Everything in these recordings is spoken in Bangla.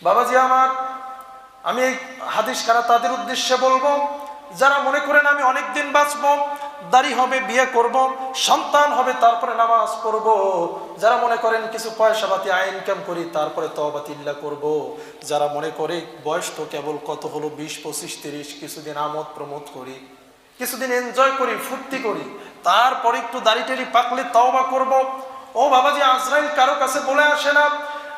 বাবাজি আমার, আমি এই হাদিস কারা তাদের উদ্দেশ্যে বলবো যারা মনে করেন আমি অনেক দিন বাঁচবো, দাড়ি হবে, বিয়ে করব, সন্তান হবে, তারপরে নামাজ পড়ব, যারা মনে করেন কিছু পয়সা পাতি আয় ইনকাম করি তারপরে তওবা তিল্লা করব, যারা মনে করে বয়স তো কেবল কত হলো 20, 25, 30, কিছুদিন আমোদ প্রমোদ করি, কিছুদিন এনজয় করি, ফুর্তি করি, তারপরে একটু দাড়ি টাড়ি পাকলে তওবা করব। ও বাবাজি, আজরাইল কারো কাছে বলে আসে না।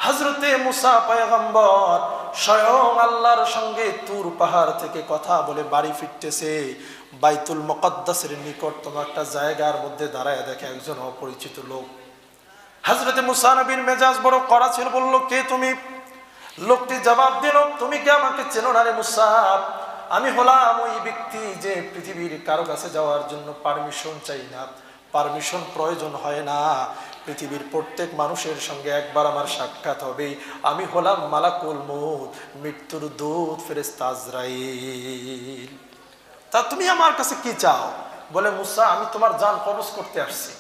হযরতে মুসা পয়গম্বর স্বয়ং আল্লাহর সঙ্গে তুর পাহাড় থেকে কথা বলে বাড়ি ফিরতেছে, বাইতুল মুকদ্দাসের নিকটতম একটা জায়গার মধ্যে দাঁড়ায় দেখে একজন অপরিচিত লোক। হযরতে মুসা নবীর মেজাজ বড় কড়া ছিল, বলল, কে তুমি? লোকটি জবাব দিল, তুমি কি আমাকে চেনো না রে মুসা? আমি হলাম ওই ব্যক্তি যে পৃথিবীর কারো কাছে যাওয়ার জন্য পারমিশন চাই না, পারমিশন প্রয়োজন হয় না, পৃথিবীর প্রত্যেক মানুষের সঙ্গে একবার আমার সাক্ষাৎ হবে। আমি হলাম মালাকুল মউত, মৃত্যুর দূত ফেরেশতা আজরাইল। তা তুমি আমার কাছে কি চাও? বলে, মুসা, আমি তোমার জান কবজ করতে আসছি।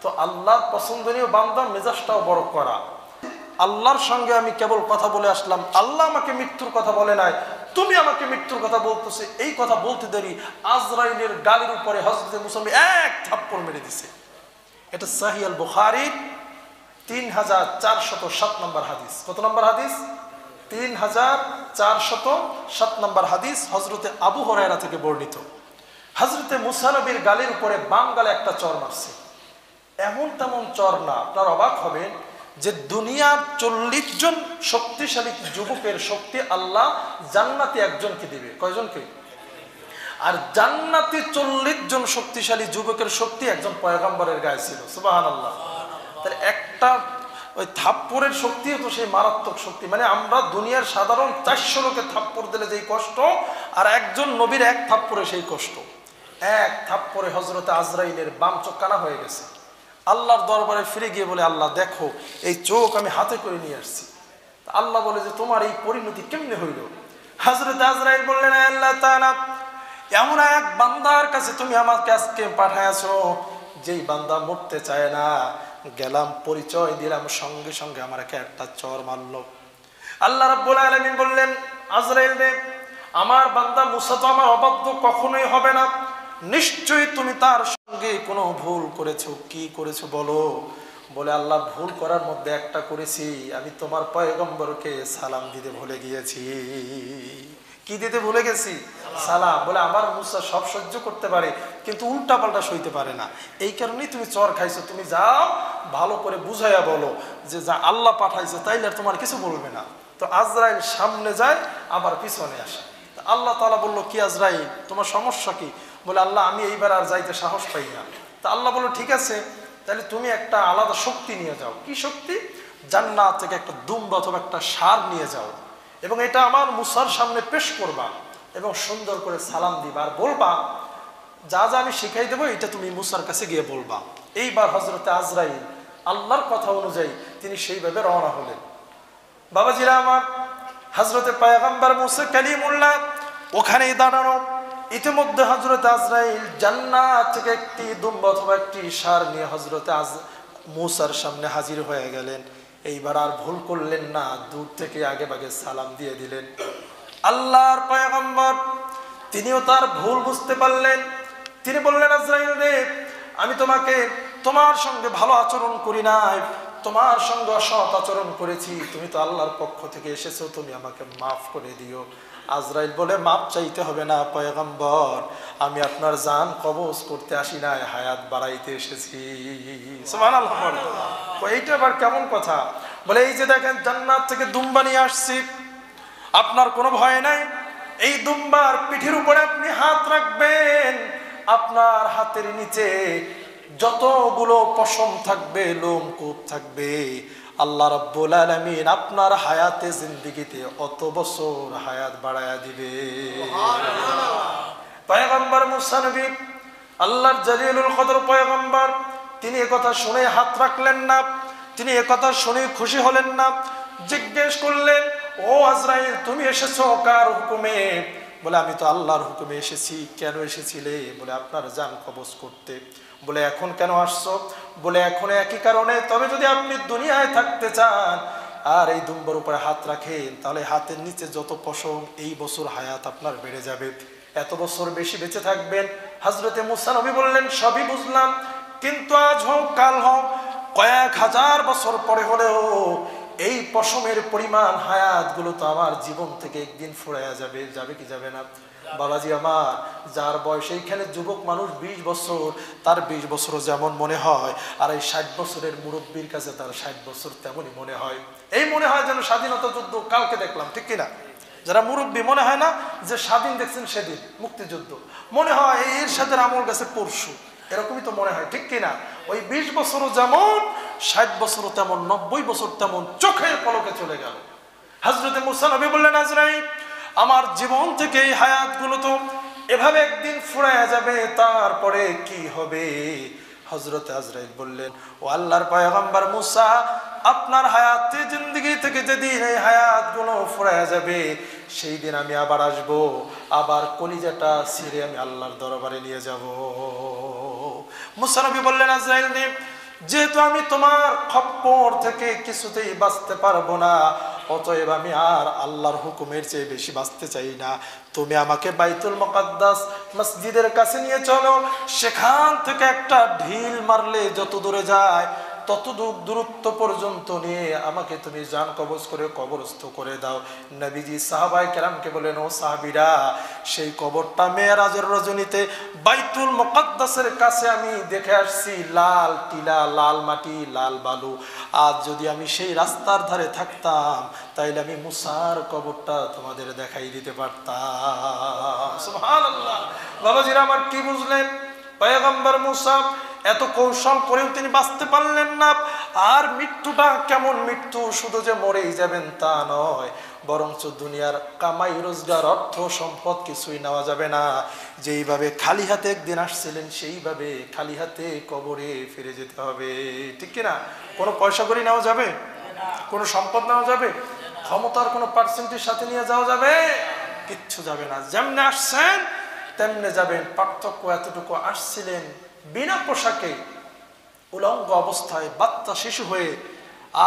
তো আল্লাহর পছন্দনীয় বান্দা, মেজাজটাও বড় করা। আল্লাহর সঙ্গে আমি কেবল কথা বলে আসলাম, আল্লাহ আমাকে মৃত্যুর কথা বলে নাই, তুমি আমাকে মৃত্যুর কথা বলতেছে। এই কথা বলতে দেরি আজরাইলের গালের উপরে হযরতে মুসা এক থাপ্পড় মেরে দিছে। এটা সহিহ আল বুখারীর 3407 নম্বর হাদিস। কত নম্বর হাদিস? 3407 নম্বর হাদিস, হযরতে আবু হুরায়রা থেকে বর্ণিত। হযরতে মুসা নবীর গালের উপরে বাম গালে একটা চর মারছে। এমন তেমন চর না, আপনার অবাক হবেন যে দুনিয়ার 40 জন শক্তিশালী যুবকের শক্তি আল্লাহ জান্নাতে একজনকে দিবে। কয়জনকে? আর জান্নাতে 40 জন শক্তিশালী যুবকের শক্তি একজন পয়গম্বরের গায়ে ছিল। সুবহানাল্লাহ। তাহলে একটা ওই থাপ্পড়ের শক্তিও তো সেই মারাত্মক শক্তি। মানে আমরা দুনিয়ার সাধারণ 400 লোকে থাপ্পড় দিলে যেই কষ্ট, আর একজন নবীর এক থাপ্পড়ে সেই কষ্ট। এক থাপ্পড়ে হযরতে আজরাইলের বাম চোখ কানা হয়ে গেছে। আল্লাহর দরবারে ফিরে গিয়ে বলে, আল্লাহ দেখো, এই চোখ আমি হাতে করে নিয়ে আসছি। আল্লাহ বলে যে তোমার এই পরিণতি কেমনে হইল? হযরতে আজরাইল বললেন, আল্লাহ তাআলা, এমন এক বান্দার কাছে তুমি আমাকে আজকে পাঠাইছো, যেই বান্দা মরতে চায় না। গেলাম, পরিচয় দিলাম, সঙ্গে সঙ্গে আমার একটা চর মারলো। আল্লাহ রাব্বুল আলামিন বললেন, আজরাইল রে, আমার বান্দা মুসা তো আমার অবাধ্য কখনোই হবে না, নিশ্চয়ই তুমি তার সঙ্গে কোনো ভুল করেছো। কি করেছো বলো? বলে, আল্লাহ, ভুল করার মধ্যে একটা করেছি, আমি তোমার পয়গম্বরকে সালাম দিতে ভুলে গিয়েছি। কি দিতে ভুলে গেছি? সালাম। বলে, আমার মুসা সব সহ্য করতে পারে কিন্তু উল্টা পাল্টা সইতে পারে না, এই কারণেই তুমি চর খাইছো। তুমি যাও, ভালো করে বুঝাইয়া বলো যে যা আল্লাহ পাঠাইছে, তাইলে আর তোমার কিছু বলবে না। তো আজরাইল সামনে যায়, আবার পিছনে আসে। আল্লাহ তাআলা বললো, কি আজরাইল, তোমার সমস্যা কি? বলে, আল্লাহ, আমি এইবার আর যাইতে সাহস পাই না। তা আল্লাহ বললো, ঠিক আছে, তাহলে তুমি একটা আলাদা শক্তি নিয়ে যাও। কি শক্তি? জান্নাত থেকে একটা দুম্বা অথবা একটা ষাঁড় নিয়ে যাও, এবং এটা আমার মুসার সামনে পেশ করবা এবং সুন্দর করে সালাম দিবা, আর বলবা যা যা আমি শিখাই দেবো এটা তুমি মুসার কাছে গিয়ে বলবা। এইবার হযরতে আজরাইল আল্লাহর কথা অনুযায়ী তিনি সেইভাবে রওনা হলেন। বাবাজিরা আমার, হযরতে পয়গম্বর মুসা কালিমুল্লাহ ওখানেই দাঁড়ানো। ইতিমধ্যে হযরতে আজরাইল জান্নাত থেকে একটি দুম্বা অথবা একটি ষাঁড় নিয়ে হযরতে মুসার সামনে হাজির হয়ে গেলেন। এইবার আর ভুল করলেন না, দূর থেকে আগে ভাগে সালাম দিয়ে দিলেন। আল্লাহর পয়গম্বর তিনিও তার ভুল বুঝতে পারলেন। তিনি বললেন, আজরাইল রে, আমি তোমার সঙ্গে ভালো আচরণ করি নাই, তোমার সঙ্গে অসৎ আচরণ করেছি, তুমি তো আল্লাহর পক্ষ থেকে এসেছো, তুমি আমাকে মাফ করে দিও। আজরাইল বলে, মাপ চাইতে হবে না পয়গম্বর, আমি আপনার জান কবজ করতে আসি নাই, হায়াত বাড়াইতে এসেছি। সুবহানাল্লাহ। এইটা আবার কেমন কথা? বলে, এই যে দেখেন, জান্নাত থেকে দুম্বা নিয়ে আসছি, আপনার কোনো ভয় নাই। এই দুম্বার পিঠের উপরে আপনি হাত রাখবেন, আপনার হাতের নিচে যতগুলো পশম থাকবে, লোমকূপ থাকবে, আল্লাহ রাব্বুল আলামিন আপনার হায়াতে জিন্দেগিতে অত বছর হায়াত বাড়ায়া দিবে। পয়গম্বর মুসা নবী, আল্লাহর জলিলুল কদর পয়গম্বর, তিনি একথা শুনে হাত রাখলেন না, তিনি একথা শুনে খুশি হলেন না। জিজ্ঞেস করলেন, ও আজরাইল, তুমি এসেছো কার হুকুমে? বলে, আমি তো আল্লাহর হুকুমে এসেছি। কেন এসেছিলে? বলে, আপনার জান কবজ করতে। বলে, এখন কেন আসছো? বলে, এখন একই কারণে, তবে যদি আপনি দুনিয়ায় থাকতে চান, আর এই দুম্বার উপরে হাত রাখেন, তাহলে হাতের নিচে যত পশম এই বছর হায়াত আপনার বেড়ে যাবে, এত বছর বেশি বেঁচে থাকবেন। হযরতে মুসা নবী বললেন, সবই বুঝলাম, কিন্তু আজ হোক কাল হোক কয়েক হাজার বছর পরে হলেও এই পশমের পরিমাণ হায়াত গুলো তো আমার জীবন থেকে একদিন ফুরাইয়া যাবে। যাবে কি যাবে না? বাবাজি আমার, যার বয়স এইখানে যুবক মানুষ 20 বছর, তার 20 বছর যেমন মনে হয়, আর এই 60 বছরের মুরব্বীর কাছে তার 60 বছর তেমনই মনে হয়। এই মনে হয় যেন স্বাধীনতা যুদ্ধ কালকে দেখলাম, ঠিক কিনা? যারা মুরব্বী মনে হয় না যে স্বাধীন দেখছেন সেদিন, মুক্তিযুদ্ধ মনে হয় এর সাথে আমল গেছে পরশু, এরকমই তো মনে হয়, ঠিক কিনা? ওই 20 বছরও যেমন, 60 বছরও তেমন, 90 বছর তেমন চোখের পলকে চলে গেল। হযরতে মুসা নবী বললেন, আজরাইল, আমার জীবন থেকে এই হায়াতগুলো তো এভাবে একদিন ফুরাইয়া যাবে, তারপরে কি হবে? হযরতে আজরাইল বললেন, ও আল্লাহর পয়গম্বর মুসা, আপনার হায়াতে জিন্দেগি থেকে যেদিন এই হায়াতগুলো ফুরাইয়া যাবে, সেই দিন আমি আবার আসব, আবার কলিজাটা ছিঁড়ে আমি আল্লাহর দরবারে নিয়ে যাব। মুসা নবী বললেন, আজরাইল, যেহেতু আমি তোমার খপ্পর থেকে কিছুতেই বাঁচতে পারবো না, অতএব আমি আর আল্লাহর হুকুমের চেয়ে বেশি বাঁচতে চাই না। তুমি আমাকে বাইতুল মুকাদ্দাস মসজিদের কাছে নিয়ে চলো, সেখান থেকে একটা ঢিল মারলে যত দূরে যায় তত দূরত্ব পর্যন্ত নিয়ে আমাকে তুমি জান কবজ করে কবরস্থ করে দাও। নবীজি সাহাবায়ে কেরামকে বলেন, ও সাহাবীরা, সেই কবরটা মেরাজের রজনীতে বাইতুল মুকাদ্দাসের কাছে আমি দেখে আসছি, লাল টিলা, লাল মাটি, লাল বালু। আজ যদি আমি সেই রাস্তার ধারে থাকতাম, তাইলে আমি মুসার কবরটা তোমাদের দেখাই দিতে পারতাম। সুবহানাল্লাহ। বাবাজিরা আমার, কি বুঝলেন? পয়গম্বর মুসা এত কৌশল করেও তিনি বাঁচতে পারলেন না। আর মৃত্যুটা কেমন মৃত্যু, শুধু যে মরেই যাবেন তা নয়, বরঞ্চ দুনিয়ার কামাই রোজগার, অর্থ সম্পদ কিছুই নেওয়া যাবে না। যেইভাবে খালি হাতে একদিন আসছিলেন, সেইভাবে খালি হাতে কবরে ফিরে যেতে হবে, ঠিক কিনা? কোনো পয়সা করি নেওয়া যাবে? কোনো সম্পদ নেওয়া যাবে? ক্ষমতার কোনো পার্সেন্টের সাথে নিয়ে যাওয়া যাবে? কিচ্ছু যাবে না। যেমনে আসছেন তেমনে যাবেন। পার্থক্য এতটুকু, আসছিলেন বিনা পোশাকে, উলঙ্গ অবস্থায়, বাচ্চা শিশু হয়ে,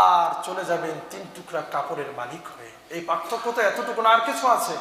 আর চলে যাবেন 3 টুকরা কাপড়ের মালিক হয়ে। এই পার্থক্য তো এতটুকু না, আর কিছু আছে?